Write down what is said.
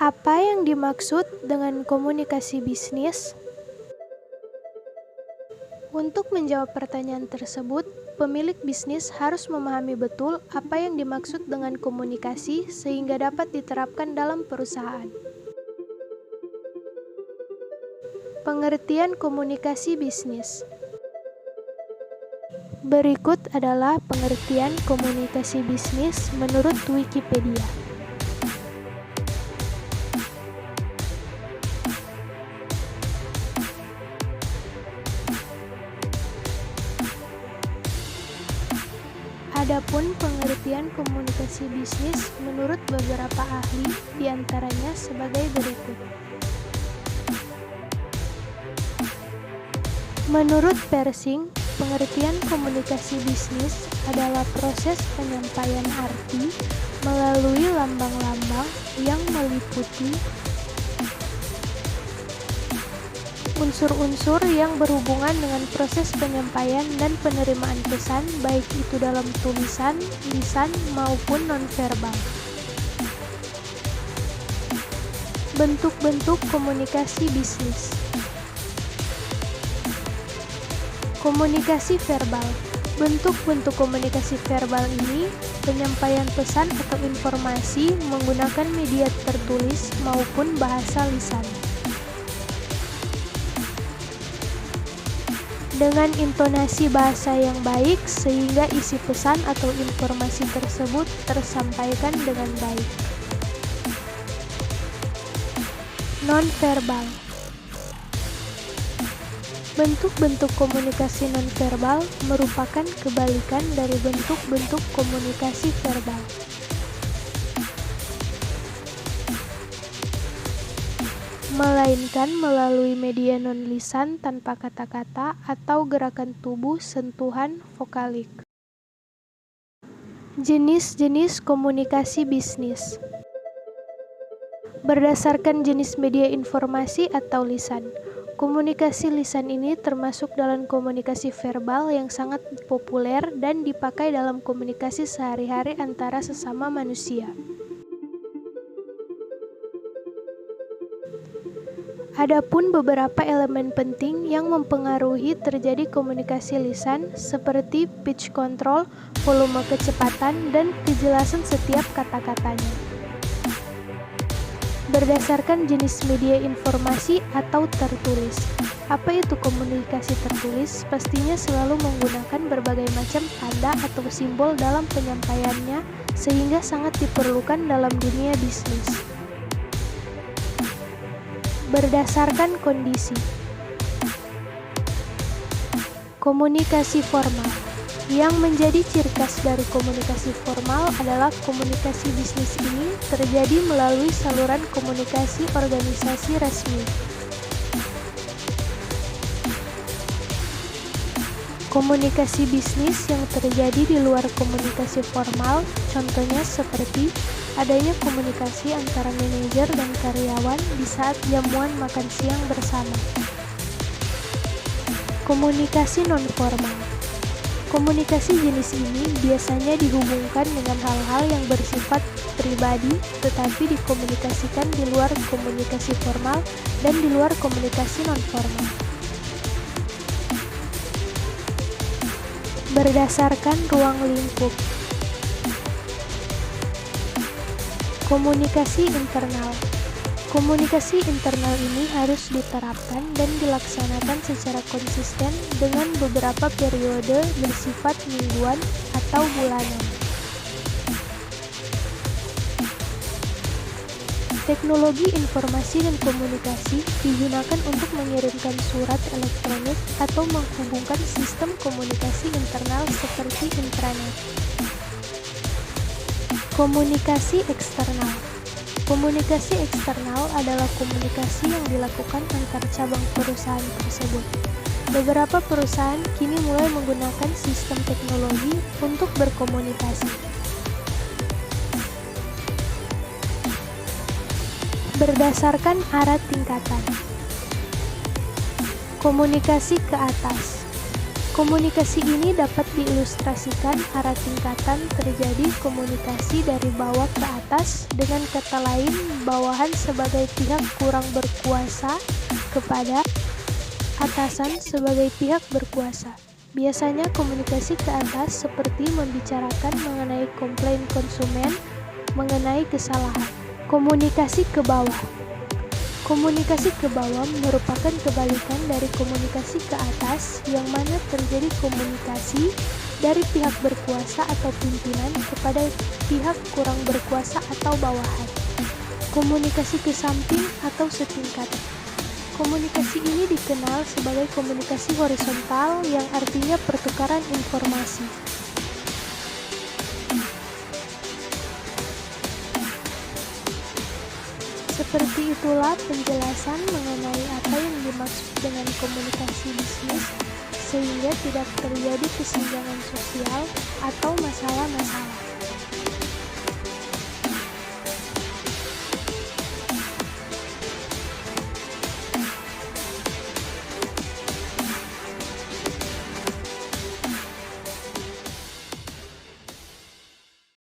Apa yang dimaksud dengan komunikasi bisnis? Untuk menjawab pertanyaan tersebut, pemilik bisnis harus memahami betul apa yang dimaksud dengan komunikasi sehingga dapat diterapkan dalam perusahaan. Pengertian komunikasi bisnis. Berikut adalah pengertian komunikasi bisnis menurut Wikipedia. Adapun pengertian komunikasi bisnis menurut beberapa ahli, diantaranya sebagai berikut. Menurut Persing, pengertian komunikasi bisnis adalah proses penyampaian arti melalui lambang-lambang yang meliputi unsur-unsur yang berhubungan dengan proses penyampaian dan penerimaan pesan, baik itu dalam tulisan, lisan, maupun nonverbal. Bentuk-bentuk komunikasi bisnis. Komunikasi verbal. Bentuk-bentuk komunikasi verbal ini penyampaian pesan atau informasi menggunakan media tertulis maupun bahasa lisan. Dengan intonasi bahasa yang baik sehingga isi pesan atau informasi tersebut tersampaikan dengan baik. Nonverbal. Bentuk-bentuk komunikasi nonverbal merupakan kebalikan dari bentuk-bentuk komunikasi verbal. Melainkan melalui media non-lisan tanpa kata-kata atau gerakan tubuh sentuhan vokalik. Jenis-jenis komunikasi bisnis. Berdasarkan jenis media informasi atau lisan. Komunikasi lisan ini termasuk dalam komunikasi verbal yang sangat populer dan dipakai dalam komunikasi sehari-hari antara sesama manusia. Adapun beberapa elemen penting yang mempengaruhi terjadi komunikasi lisan seperti pitch control, volume kecepatan, dan kejelasan setiap kata-katanya. Berdasarkan jenis media informasi atau tertulis. Apa itu komunikasi tertulis? Pastinya selalu menggunakan berbagai macam tanda atau simbol dalam penyampaiannya sehingga sangat diperlukan dalam dunia bisnis. Berdasarkan kondisi. Komunikasi formal. Yang menjadi ciri khas dari komunikasi formal adalah komunikasi bisnis ini terjadi melalui saluran komunikasi organisasi resmi. Komunikasi bisnis yang terjadi di luar komunikasi formal, contohnya seperti adanya komunikasi antara manajer dan karyawan di saat jamuan makan siang bersama. Komunikasi non-formal. Komunikasi jenis ini biasanya dihubungkan dengan hal-hal yang bersifat pribadi tetapi dikomunikasikan di luar komunikasi formal dan di luar komunikasi non-formal. Berdasarkan ruang lingkup. Komunikasi internal. Komunikasi internal ini harus diterapkan dan dilaksanakan secara konsisten dengan beberapa periode bersifat mingguan atau bulanan. Teknologi informasi dan komunikasi digunakan untuk mengirimkan surat elektronik atau menghubungkan sistem komunikasi internal seperti intranet. Komunikasi eksternal. Komunikasi eksternal adalah komunikasi yang dilakukan antar cabang perusahaan tersebut. Beberapa perusahaan kini mulai menggunakan sistem teknologi untuk berkomunikasi. Berdasarkan arah tingkatan. Komunikasi ke atas. Komunikasi ini dapat diilustrasikan arah tingkatan terjadi komunikasi dari bawah ke atas, dengan kata lain bawahan sebagai pihak kurang berkuasa kepada atasan sebagai pihak berkuasa. Biasanya komunikasi ke atas seperti membicarakan mengenai komplain konsumen mengenai kesalahan. Komunikasi ke bawah. Komunikasi ke bawah merupakan kebalikan dari komunikasi ke atas, yang mana terjadi komunikasi dari pihak berkuasa atau pimpinan kepada pihak kurang berkuasa atau bawahan. Komunikasi ke samping atau setingkat. Komunikasi ini dikenal sebagai komunikasi horizontal, yang artinya pertukaran informasi. Seperti itulah penjelasan mengenai apa yang dimaksud dengan komunikasi bisnis, sehingga tidak terjadi kesenjangan sosial atau masalah-masalah.